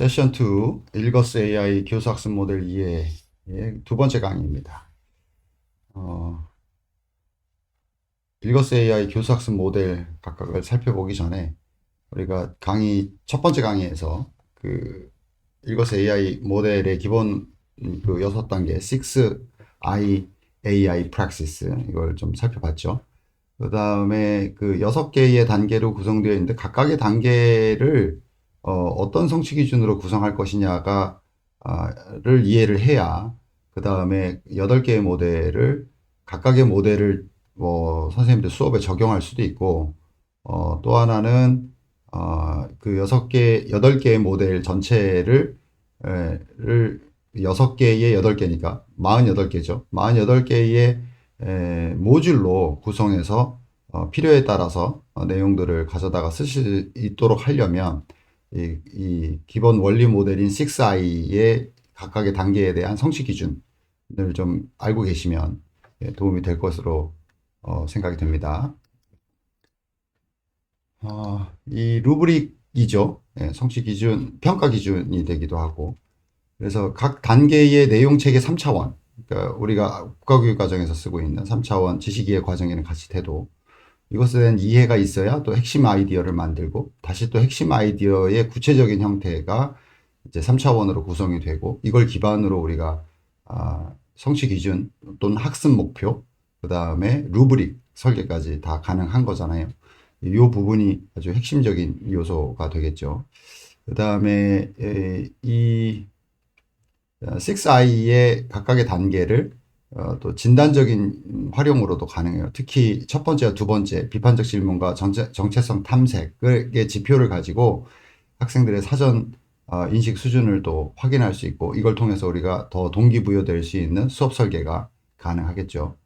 세션 2 일거스 AI 교수학습 모델 2의 두 번째 강의입니다. 일거스 AI 교수학습 모델 각각을 살펴보기 전에 우리가 첫 번째 강의에서 그 일거스 AI 모델의 기본 그 6단계 6I AI praxis 이걸 좀 살펴봤죠. 그 다음에 그 6개의 단계로 구성되어 있는데 각각의 단계를 떤 성취 기준으로 구성할 것이냐가 를 이해를 해야 그 다음에 8개의 모델을 각각의 모델을 선생님들 수업에 적용할 수도 있고 또 하나는 그 8개의 모델 전체를 를 6개의 8개니까 48개죠. 48개의 모듈로 구성해서 필요에 따라서 내용들을 가져다가 쓰실 수 있도록 하려면 이 기본 원리 모델인 6i의 각각의 단계에 대한 성취 기준을 좀 알고 계시면 도움이 될 것으로 생각이 됩니다. 이 루브릭이죠. 성취 기준, 평가 기준이 되기도 하고. 그래서 각 단계의 내용 체계 3차원, 그러니까 우리가 국가교육 과정에서 쓰고 있는 3차원 지식이해 과정에는 같이 돼도 이것에 대한 이해가 있어야 또 핵심 아이디어를 만들고 다시 또 핵심 아이디어의 구체적인 형태가 이제 3차원으로 구성이 되고 이걸 기반으로 우리가 성취 기준 또는 학습 목표, 그 다음에 루브릭 설계까지 다 가능한 거잖아요. 이 부분이 아주 핵심적인 요소가 되겠죠. 그 다음에 이 6I의 각각의 단계를 또 진단적인 활용으로도 가능해요. 특히 첫 번째와 두 번째 비판적 질문과 정체성 탐색의 지표를 가지고 학생들의 사전 인식 수준을 또 확인할 수 있고 이걸 통해서 우리가 더 동기부여될 수 있는 수업 설계가 가능하겠죠.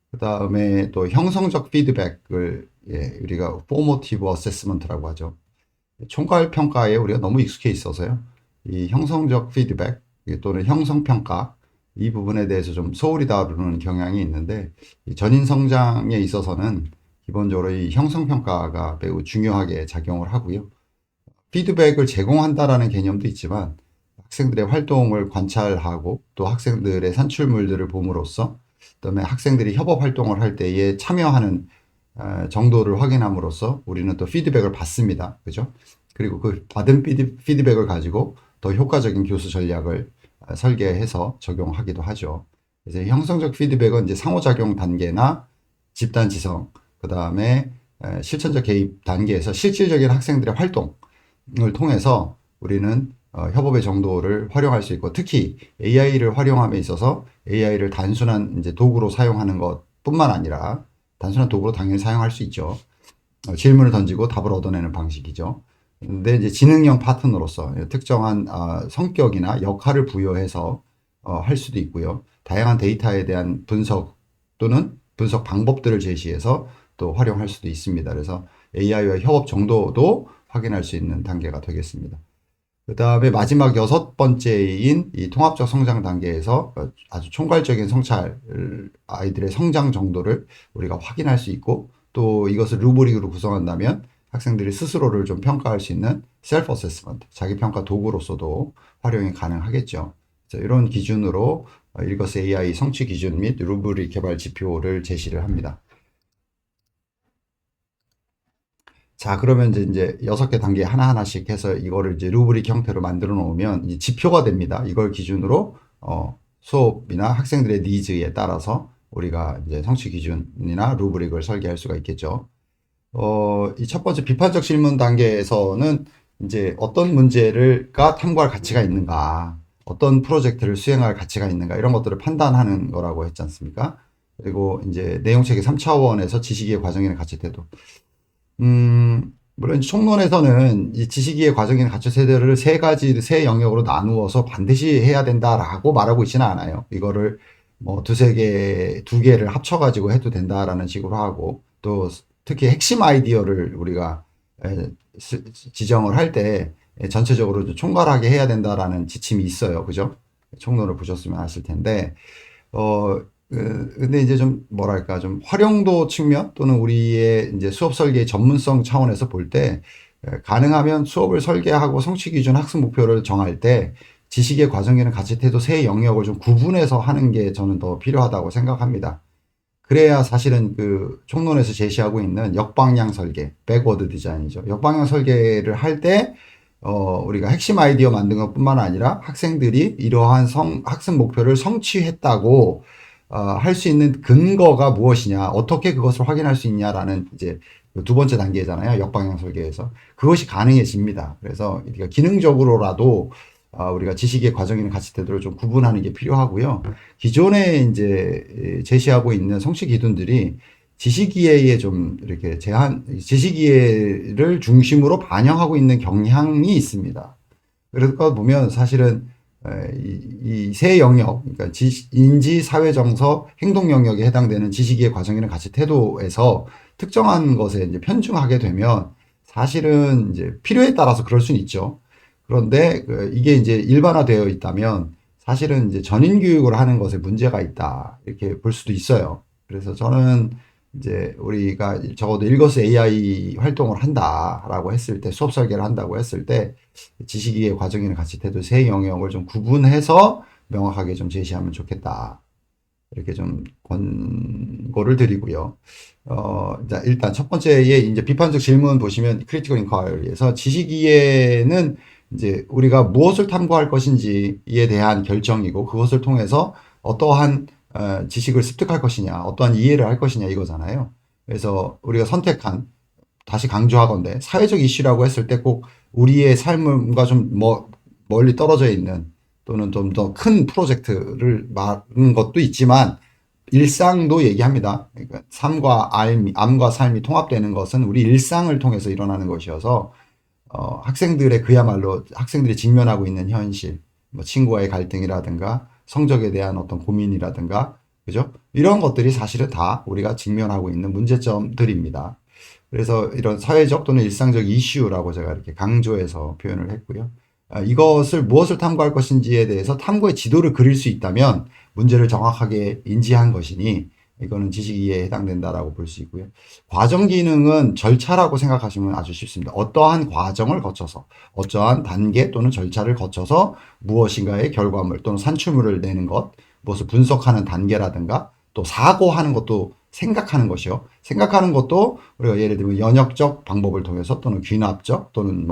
그 다음에 또 형성적 피드백을 우리가 포모티브 어세스먼트라고 하죠. 총괄 평가에 우리가 너무 익숙해 있어서요. 이 형성적 피드백 또는 형성평가 이 부분에 대해서 좀 소홀히 다루는 경향이 있는데 전인 성장에 있어서는 기본적으로 이 형성평가가 매우 중요하게 작용을 하고요. 피드백을 제공한다라는 개념도 있지만 학생들의 활동을 관찰하고 또 학생들의 산출물들을 봄으로써 그다음에 학생들이 협업 활동을 할 때에 참여하는 정도를 확인함으로써 우리는 또 피드백을 받습니다. 그죠? 그리고 그 받은 피드백을 가지고 더 효과적인 교수 전략을 설계해서 적용하기도 하죠. 그래서 형성적 피드백은 이제 상호작용 단계나 집단 지성, 그 다음에 실천적 개입 단계에서 실질적인 학생들의 활동을 통해서 우리는 협업의 정도를 활용할 수 있고 특히 AI를 활용함에 있어서 AI를 단순한 이제 도구로 사용하는 것뿐만 아니라 단순한 도구로 당연히 사용할 수 있죠. 질문을 던지고 답을 얻어내는 방식이죠. 근데 이제 지능형 파트너로서 특정한 성격이나 역할을 부여해서 할 수도 있고요. 다양한 데이터에 대한 분석 또는 분석 방법들을 제시해서 또 활용할 수도 있습니다. 그래서 AI와 협업 정도도 확인할 수 있는 단계가 되겠습니다. 그 다음에 마지막 6번째인 이 통합적 성장 단계에서 아주 총괄적인 성찰, 아이들의 성장 정도를 우리가 확인할 수 있고 또 이것을 루브릭으로 구성한다면 학생들이 스스로를 좀 평가할 수 있는 셀프 어세스먼트, 자기평가 도구로서도 활용이 가능하겠죠. 이런 기준으로 일거스 AI 성취 기준 및 루브릭 개발 지표를 제시를 합니다. 자, 그러면 이제 6개 단계 하나하나씩 해서 이거를 이제 루브릭 형태로 만들어 놓으면 이제 지표가 됩니다. 이걸 기준으로, 수업이나 학생들의 니즈에 따라서 우리가 이제 성취 기준이나 루브릭을 설계할 수가 있겠죠. 이 첫 번째 비판적 질문 단계에서는 이제 어떤 문제가 탐구할 가치가 있는가, 어떤 프로젝트를 수행할 가치가 있는가, 이런 것들을 판단하는 거라고 했지 않습니까? 그리고 이제 내용체계 3차원에서 지식의 과정에는 같이 태도. 물론 총론에서는 이 지식이해 과정인 가치 세대를 세 영역으로 나누어서 반드시 해야 된다라고 말하고 있지는 않아요. 이거를 뭐 두 개를 합쳐가지고 해도 된다라는 식으로 하고 또 특히 핵심 아이디어를 우리가 지정을 할 때 전체적으로 총괄하게 해야 된다라는 지침이 있어요. 그죠? 총론을 보셨으면 아실 텐데, 근데 이제 좀 뭐랄까 좀 활용도 측면 또는 우리의 이제 수업 설계의 전문성 차원에서 볼 때 가능하면 수업을 설계하고 성취 기준 학습 목표를 정할 때 지식의 과정에는 가치 태도 세 영역을 좀 구분해서 하는 게 저는 더 필요하다고 생각합니다. 그래야 사실은 그 총론에서 제시하고 있는 역방향 설계, 백워드 디자인이죠. 역방향 설계를 할 때, 우리가 핵심 아이디어 만든 것 뿐만 아니라 학생들이 이러한 학습 목표를 성취했다고, 할 수 있는 근거가 무엇이냐, 어떻게 그것을 확인할 수 있냐라는 이제 두 번째 단계잖아요. 역방향 설계에서. 그것이 가능해집니다. 그래서 우리가 기능적으로라도 우리가 지식의 과정이나 가치 태도를 좀 구분하는 게 필요하고요. 기존에 이제 제시하고 있는 성취 기준들이 지식이해에 좀 이렇게 지식이해를 중심으로 반영하고 있는 경향이 있습니다. 그래서 보면 사실은 이 세 영역, 그러니까 인지, 사회 정서, 행동 영역에 해당되는 지식이해 과정이나 가치 태도에서 특정한 것에 이제 편중하게 되면 사실은 이제 필요에 따라서 그럴 수는 있죠. 그런데 이게 이제 일반화되어 있다면 사실은 이제 전인 교육을 하는 것에 문제가 있다. 이렇게 볼 수도 있어요. 그래서 저는 이제 우리가 적어도 일거수 AI 활동을 한다라고 했을 때, 수업 설계를 한다고 했을 때 지식이해 과정이나 가치 태도 세 영역을 좀 구분해서 명확하게 좀 제시하면 좋겠다. 이렇게 좀 권고를 드리고요. 자, 일단 첫 번째에 이제 비판적 질문 보시면 크리티컬 인ኳ리에서 지식 이해는 이제 우리가 무엇을 탐구할 것인지에 대한 결정이고 그것을 통해서 어떠한 지식을 습득할 것이냐, 어떠한 이해를 할 것이냐 이거잖아요. 그래서 우리가 선택한 다시 강조하건대 사회적 이슈라고 했을 때 꼭 우리의 삶과 좀 멀리 떨어져 있는 또는 좀 더 큰 프로젝트를 말하는 것도 있지만 일상도 얘기합니다. 그러니까 암과 삶이 통합되는 것은 우리 일상을 통해서 일어나는 것이어서 학생들의 그야말로 학생들이 직면하고 있는 현실, 뭐 친구와의 갈등이라든가 성적에 대한 어떤 고민이라든가 그죠? 이런 것들이 사실은 다 우리가 직면하고 있는 문제점들입니다. 그래서 이런 사회적 또는 일상적 이슈라고 제가 이렇게 강조해서 표현을 했고요. 이것을 무엇을 탐구할 것인지에 대해서 탐구의 지도를 그릴 수 있다면 문제를 정확하게 인지한 것이니 이거는 지식 이해에 해당된다라고 볼 수 있고요. 과정 기능은 절차라고 생각하시면 아주 쉽습니다. 어떠한 과정을 거쳐서 어떠한 단계 또는 절차를 거쳐서 무엇인가의 결과물 또는 산출물을 내는 것, 무엇을 분석하는 단계라든가 또 사고하는 것도 생각하는 것이요. 생각하는 것도 우리가 예를 들면 연역적 방법을 통해서 또는 귀납적 또는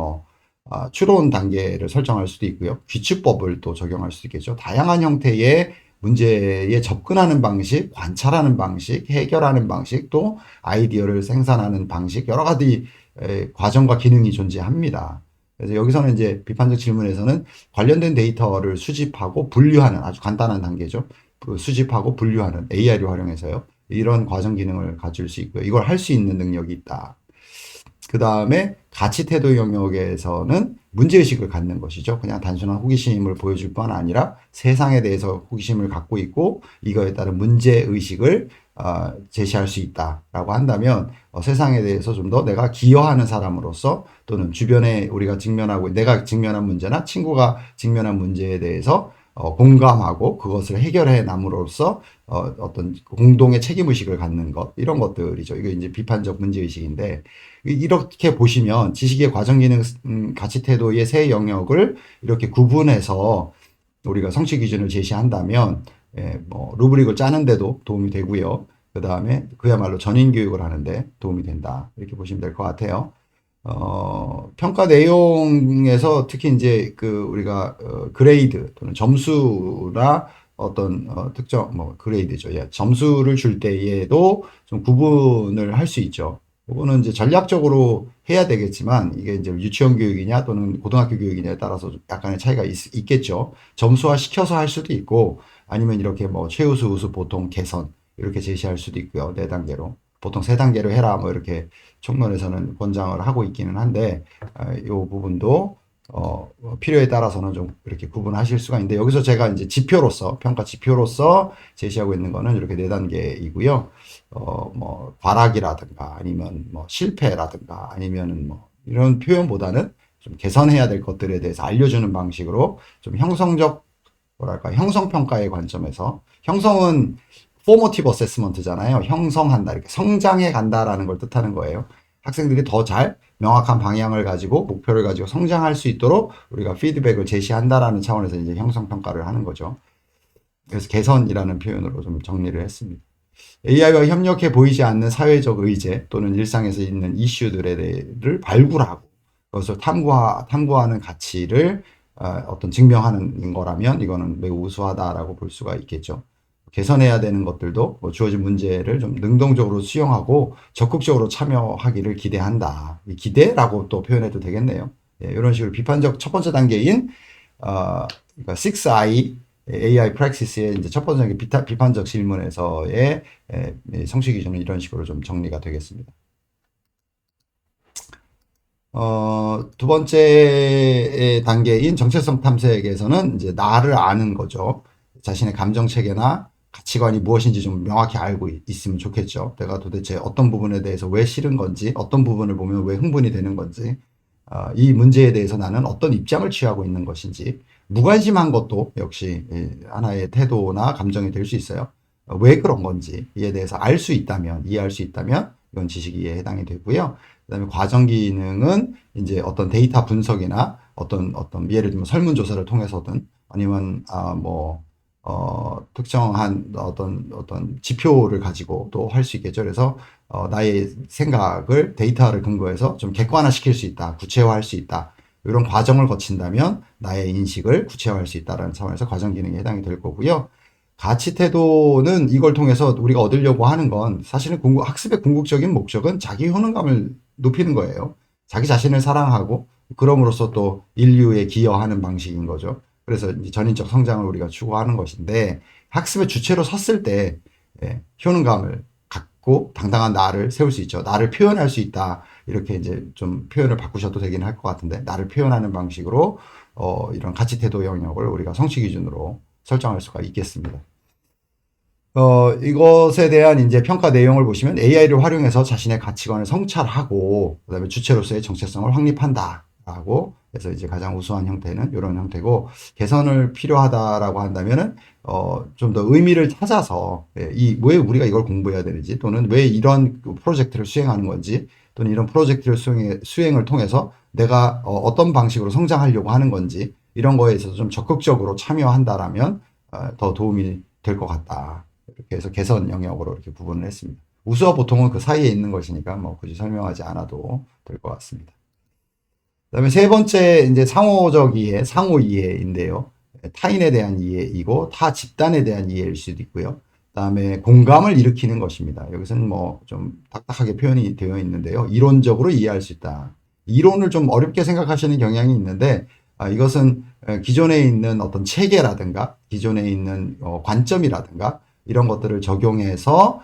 추론 단계를 설정할 수도 있고요. 귀축법을 또 적용할 수도 있겠죠. 다양한 형태의 문제에 접근하는 방식, 관찰하는 방식, 해결하는 방식, 또 아이디어를 생산하는 방식, 여러 가지 과정과 기능이 존재합니다. 그래서 여기서는 이제 비판적 질문에서는 관련된 데이터를 수집하고 분류하는 아주 간단한 단계죠. 그 수집하고 분류하는 AI를 활용해서요. 이런 과정 기능을 가질 수 있고요. 이걸 할 수 있는 능력이 있다. 그 다음에 가치 태도 영역에서는 문제의식을 갖는 것이죠. 그냥 단순한 호기심을 보여줄 뿐 아니라 세상에 대해서 호기심을 갖고 있고 이거에 따른 문제의식을 제시할 수 있다라고 한다면 세상에 대해서 좀 더 내가 기여하는 사람으로서 또는 주변에 내가 직면한 문제나 친구가 직면한 문제에 대해서 공감하고 그것을 해결해 남으로써 어떤 공동의 책임의식을 갖는 것 이런 것들이죠. 이거 이제 비판적 문제의식인데 이렇게 보시면 지식의 과정 기능 가치 태도의 세 영역을 이렇게 구분해서 우리가 성취 기준을 제시한다면 루브릭을 짜는데도 도움이 되고요. 그 다음에 그야말로 전인 교육을 하는데 도움이 된다. 이렇게 보시면 될 것 같아요. 평가 내용에서 특히 이제 우리가 그레이드 또는 점수나 어떤 특정 그레이드죠. 예, 점수를 줄 때에도 좀 구분을 할 수 있죠. 그거는 이제 전략적으로 해야 되겠지만 이게 이제 유치원 교육이냐 또는 고등학교 교육이냐에 따라서 약간의 차이가 있겠죠. 점수화 시켜서 할 수도 있고 아니면 이렇게 최우수, 우수, 보통, 개선 이렇게 제시할 수도 있고요. 네 단계로. 보통 세 단계로 해라 이렇게 총론에서는 권장을 하고 있기는 한데 이 부분도 필요에 따라서는 좀 이렇게 구분하실 수가 있는데 여기서 제가 이제 평가 지표로서 제시하고 있는 거는 이렇게 네 단계이고요. 과락이라든가 아니면 실패라든가 아니면은 이런 표현보다는 좀 개선해야 될 것들에 대해서 알려주는 방식으로 좀 형성평가의 관점에서 형성은 포머티브 어세스먼트잖아요. 형성한다, 이렇게 성장해 간다라는 걸 뜻하는 거예요. 학생들이 더 잘 명확한 방향을 가지고 목표를 가지고 성장할 수 있도록 우리가 피드백을 제시한다라는 차원에서 이제 형성평가를 하는 거죠. 그래서 개선이라는 표현으로 좀 정리를 했습니다. AI와 협력해 보이지 않는 사회적 의제 또는 일상에서 있는 이슈들을 발굴하고 그것을 탐구하는 가치를 어떤 증명하는 거라면 이거는 매우 우수하다라고 볼 수가 있겠죠. 개선해야 되는 것들도 뭐 주어진 문제를 좀 능동적으로 수용하고 적극적으로 참여하기를 기대한다. 기대라고 또 표현해도 되겠네요. 예, 이런 식으로 비판적 첫 번째 단계인 그러니까 6I AI 프랙시스의 이제 첫 번째 비판적 질문에서의 성취 기준은 이런 식으로 좀 정리가 되겠습니다. 두 번째 단계인 정체성 탐색에서는 이제 나를 아는 거죠. 자신의 감정 체계나 가치관이 무엇인지 좀 명확히 알고 있으면 좋겠죠. 내가 도대체 어떤 부분에 대해서 왜 싫은 건지, 어떤 부분을 보면 왜 흥분이 되는 건지, 이 문제에 대해서 나는 어떤 입장을 취하고 있는 것인지, 무관심한 것도 역시 하나의 태도나 감정이 될 수 있어요. 왜 그런 건지 이에 대해서 알 수 있다면, 이해할 수 있다면 이건 지식이에 해당이 되고요. 그다음에 과정 기능은 이제 어떤 데이터 분석이나 어떤 예를 들면 설문조사를 통해서든 아니면 특정한 어떤 지표를 가지고 또 할 수 있겠죠. 그래서 나의 생각을 데이터를 근거해서 좀 객관화시킬 수 있다, 구체화할 수 있다. 이런 과정을 거친다면 나의 인식을 구체화할 수 있다는 차원에서 과정 기능에 해당이 될 거고요. 가치 태도는 이걸 통해서 우리가 얻으려고 하는 건 사실은 학습의 궁극적인 목적은 자기 효능감을 높이는 거예요. 자기 자신을 사랑하고 그럼으로써 또 인류에 기여하는 방식인 거죠. 그래서 전인적 성장을 우리가 추구하는 것인데 학습의 주체로 섰을 때 효능감을 갖고 당당한 나를 세울 수 있죠. 나를 표현할 수 있다. 이렇게 이제 좀 표현을 바꾸셔도 되긴 할 것 같은데 나를 표현하는 방식으로 이런 가치 태도 영역을 우리가 성취 기준으로 설정할 수가 있겠습니다. 이것에 대한 이제 평가 내용을 보시면 AI를 활용해서 자신의 가치관을 성찰하고, 그 다음에 주체로서의 정체성을 확립한다라고 해서 이제 가장 우수한 형태는 이런 형태고, 개선을 필요하다라고 한다면은, 좀 더 의미를 찾아서, 왜 우리가 이걸 공부해야 되는지, 또는 왜 이런 프로젝트를 수행하는 건지, 또는 이런 프로젝트를 수행을 통해서 내가 어떤 방식으로 성장하려고 하는 건지, 이런 거에 있어서 좀 적극적으로 참여한다라면, 더 도움이 될 것 같다. 이렇게 해서 개선 영역으로 이렇게 구분을 했습니다. 우수와 보통은 그 사이에 있는 것이니까 뭐 굳이 설명하지 않아도 될 것 같습니다. 그다음에 세 번째 이제 상호적 이해, 상호 이해인데요. 타인에 대한 이해이고 타 집단에 대한 이해일 수도 있고요. 그다음에 공감을 일으키는 것입니다. 여기서는 뭐 좀 딱딱하게 표현이 되어 있는데요. 이론적으로 이해할 수 있다. 이론을 좀 어렵게 생각하시는 경향이 있는데 이것은 기존에 있는 어떤 체계라든가 기존에 있는 관점이라든가 이런 것들을 적용해서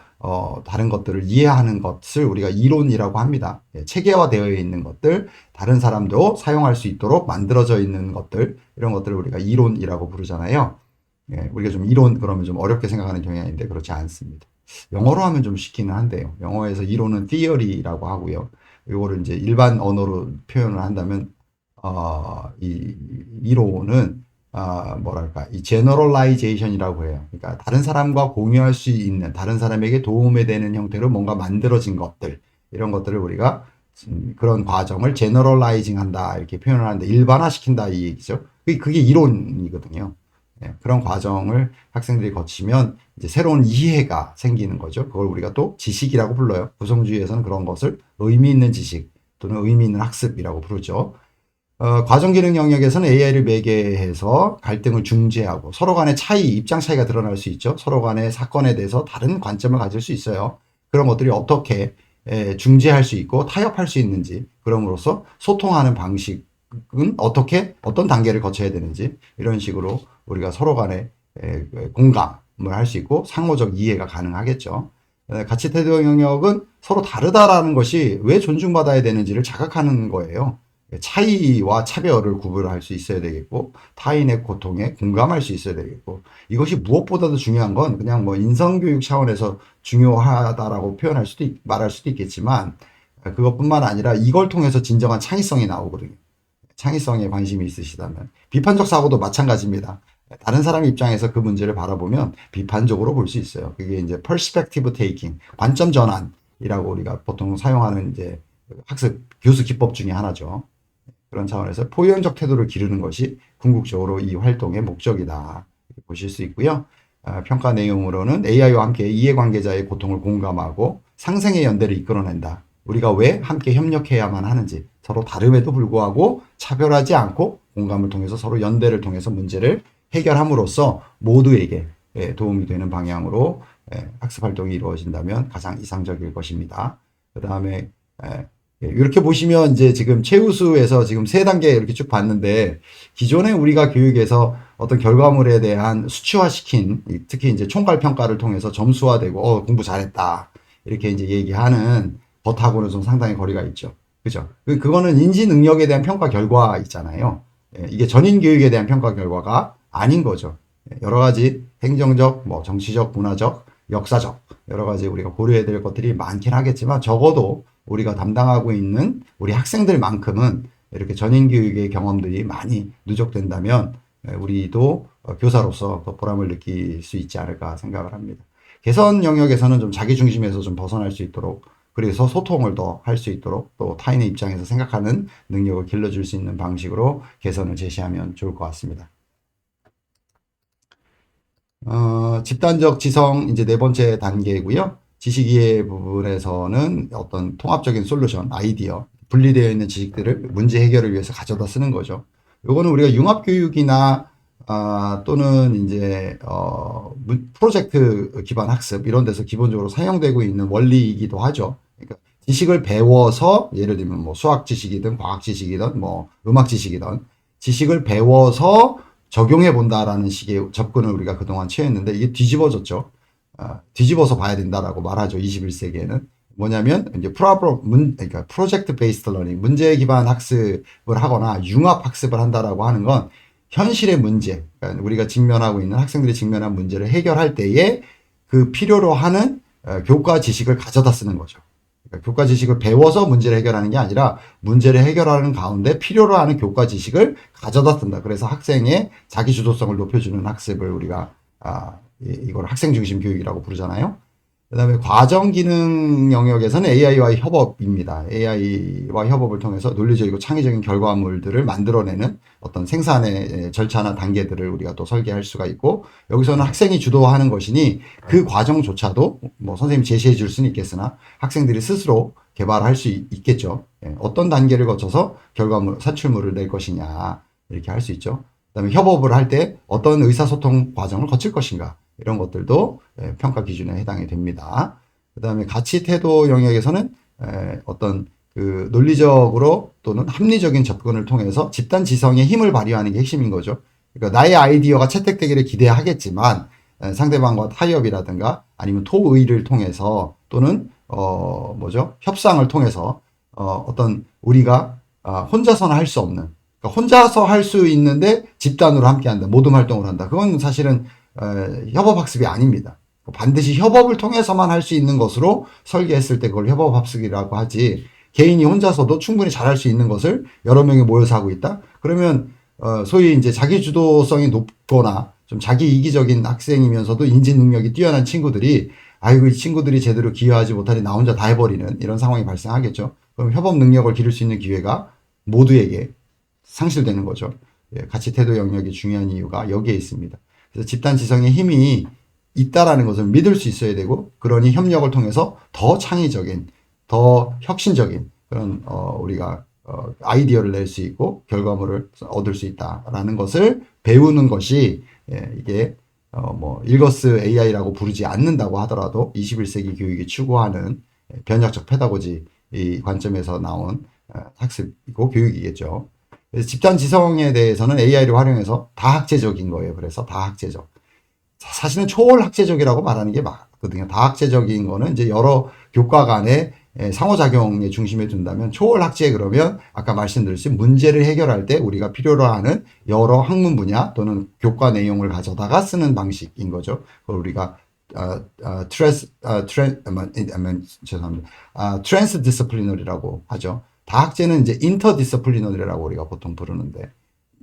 다른 것들을 이해하는 것을 우리가 이론이라고 합니다. 체계화되어 있는 것들, 다른 사람도 사용할 수 있도록 만들어져 있는 것들, 이런 것들을 우리가 이론이라고 부르잖아요. 우리가 좀 이론 그러면 좀 어렵게 생각하는 경향인데 그렇지 않습니다. 영어로 하면 좀 쉽기는 한데요. 영어에서 이론은 theory라고 하고요. 이거를 이제 일반 언어로 표현을 한다면 이 이론은 뭐랄까 이 제너럴라이제이션이라고 해요. 그러니까 다른 사람과 공유할 수 있는 다른 사람에게 도움이 되는 형태로 뭔가 만들어진 것들 이런 것들을 우리가 그런 과정을 제너럴라이징 한다 이렇게 표현을 하는데 일반화시킨다 이 얘기죠. 그게 이론이거든요. 그런 과정을 학생들이 거치면 이제 새로운 이해가 생기는 거죠. 그걸 우리가 또 지식이라고 불러요. 구성주의에서는 그런 것을 의미 있는 지식 또는 의미 있는 학습이라고 부르죠. 과정 기능 영역에서는 AI를 매개해서 갈등을 중재하고 서로 간의 입장 차이가 드러날 수 있죠. 서로 간의 사건에 대해서 다른 관점을 가질 수 있어요. 그런 것들이 어떻게 중재할 수 있고 타협할 수 있는지, 그럼으로써 소통하는 방식은 어떤 단계를 거쳐야 되는지, 이런 식으로 우리가 서로 간에 공감을 할 수 있고 상호적 이해가 가능하겠죠. 가치 태도 영역은 서로 다르다라는 것이 왜 존중받아야 되는지를 자각하는 거예요. 차이와 차별을 구분할 수 있어야 되겠고 타인의 고통에 공감할 수 있어야 되겠고 이것이 무엇보다도 중요한 건 그냥 뭐 인성교육 차원에서 중요하다라고 말할 수도 있겠지만 그것뿐만 아니라 이걸 통해서 진정한 창의성이 나오거든요. 창의성에 관심이 있으시다면 비판적 사고도 마찬가지입니다. 다른 사람 입장에서 그 문제를 바라보면 비판적으로 볼 수 있어요. 그게 이제 perspective taking, 관점 전환이라고 우리가 보통 사용하는 이제 학습 교수 기법 중에 하나죠. 그런 차원에서 포용적 태도를 기르는 것이 궁극적으로 이 활동의 목적이다. 보실 수 있고요. 평가 내용으로는 AI와 함께 이해관계자의 고통을 공감하고 상생의 연대를 이끌어낸다. 우리가 왜 함께 협력해야만 하는지, 서로 다름에도 불구하고 차별하지 않고 공감을 통해서 서로 연대를 통해서 문제를 해결함으로써 모두에게 도움이 되는 방향으로 학습 활동이 이루어진다면 가장 이상적일 것입니다. 그 다음에 이렇게 보시면 이제 지금 최우수에서 지금 세 단계 이렇게 쭉 봤는데, 기존에 우리가 교육에서 어떤 결과물에 대한 수치화시킨, 특히 이제 총괄 평가를 통해서 점수화되고 공부 잘했다 이렇게 이제 얘기하는 것하고는 좀 상당히 거리가 있죠. 그죠? 그거는 인지 능력에 대한 평가 결과 있잖아요. 이게 전인 교육에 대한 평가 결과가 아닌 거죠. 여러 가지 행정적, 뭐 정치적, 문화적, 역사적 여러 가지 우리가 고려해야 될 것들이 많긴 하겠지만, 적어도 우리가 담당하고 있는 우리 학생들만큼은 이렇게 전인 교육의 경험들이 많이 누적된다면 우리도 교사로서 더 보람을 느낄 수 있지 않을까 생각을 합니다. 개선 영역에서는 좀 자기 중심에서 좀 벗어날 수 있도록, 그래서 소통을 더 할 수 있도록, 또 타인의 입장에서 생각하는 능력을 길러줄 수 있는 방식으로 개선을 제시하면 좋을 것 같습니다. 집단적 지성 이제 네 번째 단계고요. 지식이해 부분에서는 어떤 통합적인 솔루션, 아이디어, 분리되어 있는 지식들을 문제 해결을 위해서 가져다 쓰는 거죠. 요거는 우리가 융합교육이나 또는 이제 프로젝트 기반 학습 이런 데서 기본적으로 사용되고 있는 원리이기도 하죠. 그러니까 지식을 배워서, 예를 들면 뭐 수학 지식이든 과학 지식이든 뭐 음악 지식이든 지식을 배워서 적용해 본다라는 식의 접근을 우리가 그동안 취했는데, 이게 뒤집어졌죠. 뒤집어서 봐야 된다라고 말하죠. 21세기에는. 뭐냐면, 이제 그러니까 프로젝트 베이스드 러닝, 문제 기반 학습을 하거나 융합 학습을 한다라고 하는 건 현실의 문제, 그러니까 우리가 직면하고 있는 학생들이 직면한 문제를 해결할 때에 그 필요로 하는 교과 지식을 가져다 쓰는 거죠. 그러니까 교과 지식을 배워서 문제를 해결하는 게 아니라 문제를 해결하는 가운데 필요로 하는 교과 지식을 가져다 쓴다. 그래서 학생의 자기 주도성을 높여주는 학습을 우리가 이걸 학생 중심 교육이라고 부르잖아요. 그다음에 과정 기능 영역에서는 AI와의 협업입니다. AI와 협업을 통해서 논리적이고 창의적인 결과물들을 만들어내는 어떤 생산의 절차나 단계들을 우리가 또 설계할 수가 있고, 여기서는 학생이 주도하는 것이니 그 과정조차도 뭐 선생님이 제시해 줄 수는 있겠으나 학생들이 스스로 개발할 수 있겠죠. 어떤 단계를 거쳐서 결과물, 산출물을 낼 것이냐 이렇게 할 수 있죠. 그다음에 협업을 할 때 어떤 의사소통 과정을 거칠 것인가, 이런 것들도 평가 기준에 해당이 됩니다. 그 다음에 가치 태도 영역에서는 어떤 그 논리적으로 또는 합리적인 접근을 통해서 집단 지성의 힘을 발휘하는 게 핵심인 거죠. 그러니까 나의 아이디어가 채택되기를 기대하겠지만 상대방과 타협이라든가 아니면 토의를 통해서 또는 협상을 통해서 어떤 우리가 혼자서는 할 수 없는, 그러니까 혼자서 할 수 있는데 집단으로 함께한다, 모둠 활동을 한다. 그건 사실은 협업학습이 아닙니다. 반드시 협업을 통해서만 할 수 있는 것으로 설계했을 때 그걸 협업학습이라고 하지, 개인이 혼자서도 충분히 잘할 수 있는 것을 여러 명이 모여서 하고 있다? 그러면 소위 이제 자기 주도성이 높거나 좀 자기 이기적인 학생이면서도 인지 능력이 뛰어난 친구들이, 아이고 이 친구들이 제대로 기여하지 못하니 나 혼자 다 해버리는 이런 상황이 발생하겠죠. 그럼 협업 능력을 기를 수 있는 기회가 모두에게 상실되는 거죠. 가치 태도 영역이 중요한 이유가 여기에 있습니다. 그래서 집단 지성의 힘이 있다라는 것을 믿을 수 있어야 되고, 그러니 협력을 통해서 더 창의적인, 더 혁신적인 그런 우리가 아이디어를 낼 수 있고 결과물을 얻을 수 있다라는 것을 배우는 것이 이게 일거스 AI라고 부르지 않는다고 하더라도 21세기 교육이 추구하는 변혁적 페다고지 이 관점에서 나온 학습이고 교육이겠죠. 그래서 집단 지성에 대해서는 AI를 활용해서 다학제적인 거예요. 그래서 다학제적. 사실은 초월학제적이라고 말하는 게 맞거든요. 다학제적인 거는 이제 여러 교과 간의 상호작용의 중심에 둔다면, 초월학제 그러면 아까 말씀드렸듯이 문제를 해결할 때 우리가 필요로 하는 여러 학문 분야 또는 교과 내용을 가져다가 쓰는 방식인 거죠. 그걸 우리가 트랜스디스플리너리라고 하죠. 다학제는 이제 인터디스플리너리라고 우리가 보통 부르는데,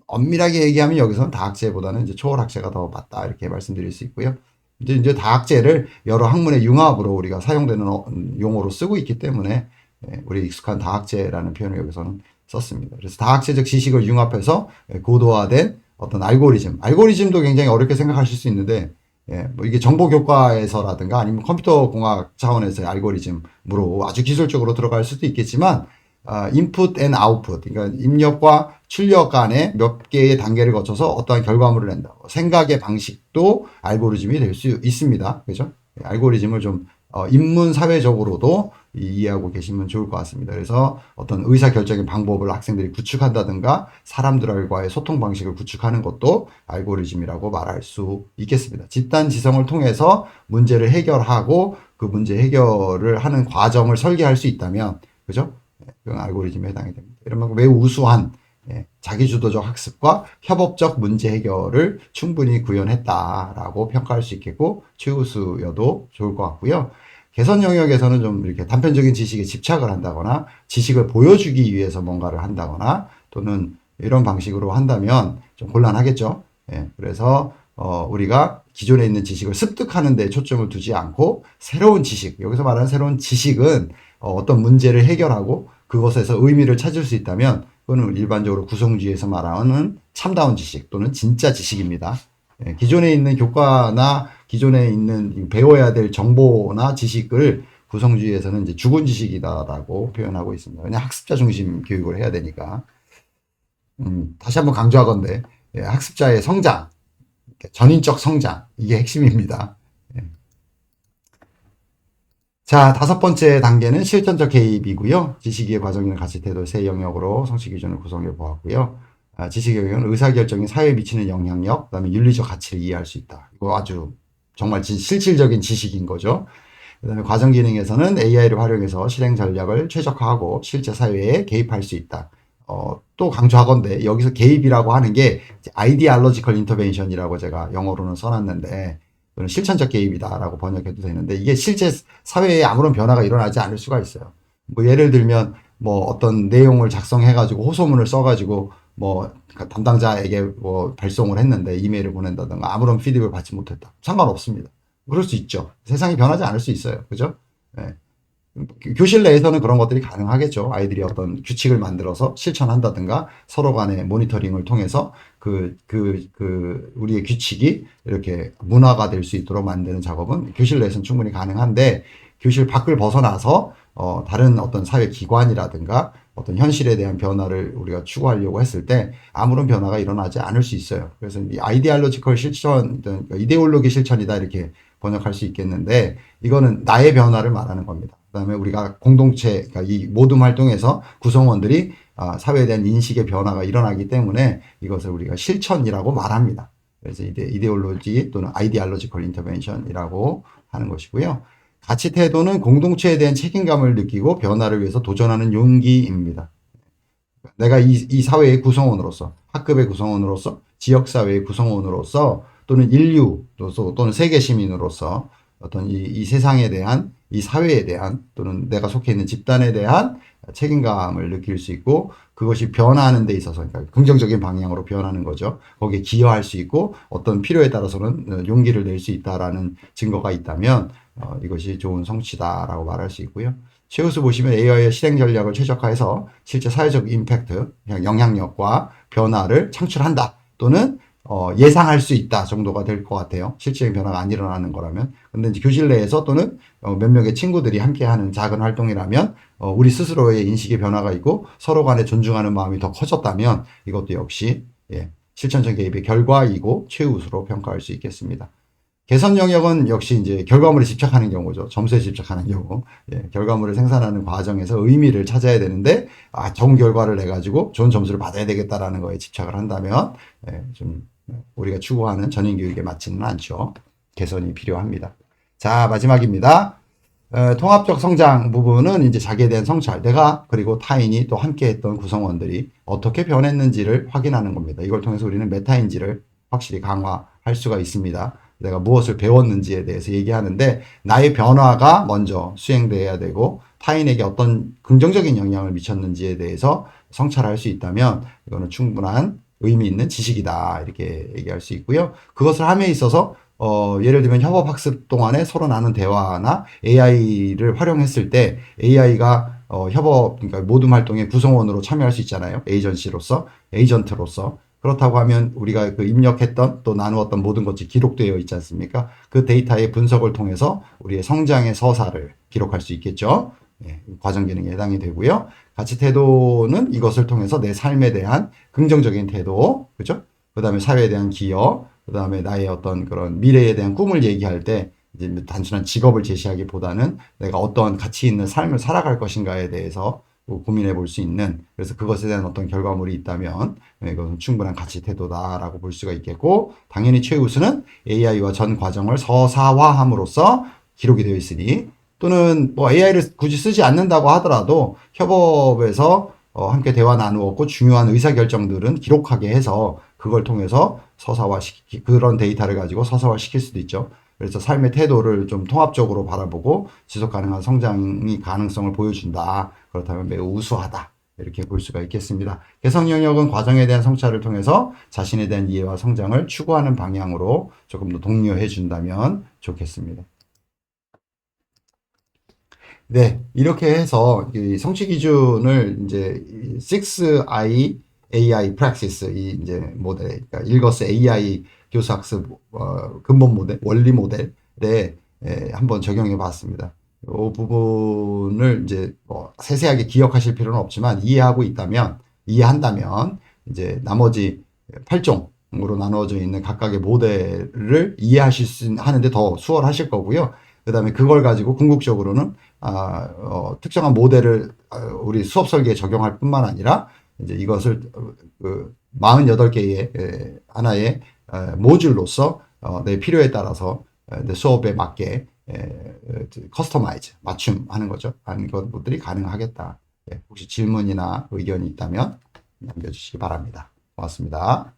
엄밀하게 얘기하면 여기서는 다학제보다는 이제 초월학제가 더 맞다 이렇게 말씀드릴 수 있고요. 이제 다학제를 여러 학문의 융합으로 우리가 사용되는 용어로 쓰고 있기 때문에 예, 우리 익숙한 다학제라는 표현을 여기서는 썼습니다. 그래서 다학제적 지식을 융합해서 고도화된 어떤 알고리즘도 굉장히 어렵게 생각하실 수 있는데, 예, 뭐 이게 정보교과에서라든가 아니면 컴퓨터 공학 차원에서의 알고리즘으로 아주 기술적으로 들어갈 수도 있겠지만, 인풋 앤 아웃풋, 그러니까 입력과 출력 간에 몇 개의 단계를 거쳐서 어떠한 결과물을 낸다. 생각의 방식도 알고리즘이 될 수 있습니다. 그죠? 알고리즘을 좀 인문 사회적으로도 이해하고 계시면 좋을 것 같습니다. 그래서 어떤 의사결정의 방법을 학생들이 구축한다든가 사람들과의 소통 방식을 구축하는 것도 알고리즘이라고 말할 수 있겠습니다. 집단 지성을 통해서 문제를 해결하고 그 문제 해결을 하는 과정을 설계할 수 있다면, 그죠? 그건 알고리즘에 해당이 됩니다. 이런 만큼 매우 우수한 자기주도적 학습과 협업적 문제 해결을 충분히 구현했다라고 평가할 수 있겠고, 최우수여도 좋을 것 같고요. 개선 영역에서는 좀 이렇게 단편적인 지식에 집착을 한다거나 지식을 보여주기 위해서 뭔가를 한다거나 또는 이런 방식으로 한다면 좀 곤란하겠죠. 예, 그래서 우리가 기존에 있는 지식을 습득하는 데 초점을 두지 않고 새로운 지식, 여기서 말하는 새로운 지식은 어떤 문제를 해결하고 그것에서 의미를 찾을 수 있다면 그거는 일반적으로 구성주의에서 말하는 참다운 지식 또는 진짜 지식입니다. 예, 기존에 있는 교과나 기존에 있는 배워야 될 정보나 지식을 구성주의에서는 이제 죽은 지식이다라고 표현하고 있습니다. 그냥 학습자 중심 교육을 해야 되니까. 다시 한번 강조하건대, 예, 학습자의 성장, 전인적 성장, 이게 핵심입니다. 예. 자, 다섯 번째 단계는 실전적 개입이고요. 지식이해 과정이나 가치 태도 세 영역으로 성취 기준을 구성해 보았고요. 지식의 영역은 의사결정이 사회에 미치는 영향력, 그다음에 윤리적 가치를 이해할 수 있다. 이거 아주 정말 실질적인 지식인 거죠. 그다음에 과정 기능에서는 AI를 활용해서 실행 전략을 최적화하고 실제 사회에 개입할 수 있다. 또 강조하건데 여기서 개입이라고 하는 게 아이디알로지컬 인터벤션이라고 제가 영어로는 써놨는데 실천적 개입이다라고 번역해도 되는데 이게 실제 사회에 아무런 변화가 일어나지 않을 수가 있어요. 뭐 예를 들면 뭐 어떤 내용을 작성해가지고 호소문을 써가지고 뭐 담당자에게 뭐 발송을 했는데 이메일을 보낸다든가 아무런 피드백을 받지 못했다. 상관없습니다. 그럴 수 있죠. 세상이 변하지 않을 수 있어요. 그죠? 네. 교실 내에서는 그런 것들이 가능하겠죠. 아이들이 어떤 규칙을 만들어서 실천한다든가 서로 간의 모니터링을 통해서 우리의 규칙이 이렇게 문화가 될 수 있도록 만드는 작업은 교실 내에서는 충분히 가능한데 교실 밖을 벗어나서 다른 어떤 사회 기관이라든가 어떤 현실에 대한 변화를 우리가 추구하려고 했을 때 아무런 변화가 일어나지 않을 수 있어요. 그래서 이 아이디알로지컬 실천, 이데올로기 실천이다 이렇게 번역할 수 있겠는데 이거는 나의 변화를 말하는 겁니다. 그다음에 우리가 공동체, 그러니까 이 모둠 활동에서 구성원들이 사회에 대한 인식의 변화가 일어나기 때문에 이것을 우리가 실천이라고 말합니다. 그래서 이데올로지 또는 아이디알로지컬 인터벤션이라고 하는 것이고요. 가치 태도는 공동체에 대한 책임감을 느끼고 변화를 위해서 도전하는 용기입니다. 내가 이 사회의 구성원으로서, 학급의 구성원으로서, 지역사회의 구성원으로서, 또는 인류, 또는 세계 시민으로서 어떤 이 세상에 대한, 이 사회에 대한, 또는 내가 속해 있는 집단에 대한 책임감을 느낄 수 있고, 그것이 변화하는 데 있어서, 그러니까 긍정적인 방향으로 변하는 거죠. 거기에 기여할 수 있고, 어떤 필요에 따라서는 용기를 낼 수 있다라는 증거가 있다면, 이것이 좋은 성취다라고 말할 수 있고요. 최우수 보시면 AI의 실행 전략을 최적화해서 실제 사회적 임팩트, 영향력과 변화를 창출한다. 또는 예상할 수 있다 정도가 될 것 같아요. 실질적인 변화가 안 일어나는 거라면. 근데 이제 교실 내에서 또는 몇 명의 친구들이 함께하는 작은 활동이라면 우리 스스로의 인식의 변화가 있고 서로 간에 존중하는 마음이 더 커졌다면 이것도 역시 실천적 개입의 결과이고 최우수로 평가할 수 있겠습니다. 개선 영역은 역시 이제 결과물에 집착하는 경우죠. 점수에 집착하는 경우. 결과물을 생산하는 과정에서 의미를 찾아야 되는데, 좋은 결과를 내가지고 좋은 점수를 받아야 되겠다라는 거에 집착을 한다면, 좀 우리가 추구하는 전인교육에 맞지는 않죠. 개선이 필요합니다. 자, 마지막입니다. 통합적 성장 부분은 이제 자기에 대한 성찰, 내가 그리고 타인이 또 함께 했던 구성원들이 어떻게 변했는지를 확인하는 겁니다. 이걸 통해서 우리는 메타인지를 확실히 강화할 수가 있습니다. 내가 무엇을 배웠는지에 대해서 얘기하는데 나의 변화가 먼저 수행돼야 되고 타인에게 어떤 긍정적인 영향을 미쳤는지에 대해서 성찰할 수 있다면 이거는 충분한 의미 있는 지식이다 이렇게 얘기할 수 있고요. 그것을 함에 있어서 예를 들면 협업학습 동안에 서로 나눈 대화나 AI를 활용했을 때 AI가 협업, 그러니까 모둠 활동의 구성원으로 참여할 수 있잖아요. 에이전트로서. 그렇다고 하면 우리가 그 입력했던 또 나누었던 모든 것이 기록되어 있지 않습니까? 그 데이터의 분석을 통해서 우리의 성장의 서사를 기록할 수 있겠죠. 예, 과정 기능에 해당이 되고요. 가치 태도는 이것을 통해서 내 삶에 대한 긍정적인 태도, 그죠? 그 다음에 사회에 대한 기여, 그 다음에 나의 어떤 그런 미래에 대한 꿈을 얘기할 때 이제 단순한 직업을 제시하기보다는 내가 어떠한 가치 있는 삶을 살아갈 것인가에 대해서 고민해 볼 수 있는, 그래서 그것에 대한 어떤 결과물이 있다면 이것은 충분한 가치 태도다라고 볼 수가 있겠고, 당연히 최우수는 AI와 전 과정을 서사화함으로써 기록이 되어 있으니, 또는 뭐 AI를 굳이 쓰지 않는다고 하더라도 협업에서 함께 대화 나누었고 중요한 의사결정들은 기록하게 해서 그걸 통해서 그런 데이터를 가지고 서사화 시킬 수도 있죠. 그래서 삶의 태도를 좀 통합적으로 바라보고 지속 가능한 성장이 가능성을 보여준다. 그렇다면 매우 우수하다. 이렇게 볼 수가 있겠습니다. 개성 영역은 과정에 대한 성찰을 통해서 자신에 대한 이해와 성장을 추구하는 방향으로 조금 더 독려해 준다면 좋겠습니다. 네, 이렇게 해서 이 성취 기준을 이제 6I AI Praxis 이 이제 모델, 그러니까 일거스 AI 교수학습 근본 모델, 원리 모델에 한번 적용해 봤습니다. 이 부분을 이제 뭐 세세하게 기억하실 필요는 없지만 이해한다면 이제 나머지 8종으로 나누어져 있는 각각의 모델을 하는데 더 수월하실 거고요. 그 다음에 그걸 가지고 궁극적으로는 특정한 모델을 우리 수업 설계에 적용할 뿐만 아니라 이제 이것을 그 48개의 하나의 모듈로서 내 필요에 따라서 내 수업에 맞게 커스터마이즈 맞춤하는 거죠. 하는 것들이 가능하겠다. 혹시 질문이나 의견이 있다면 남겨주시기 바랍니다. 고맙습니다.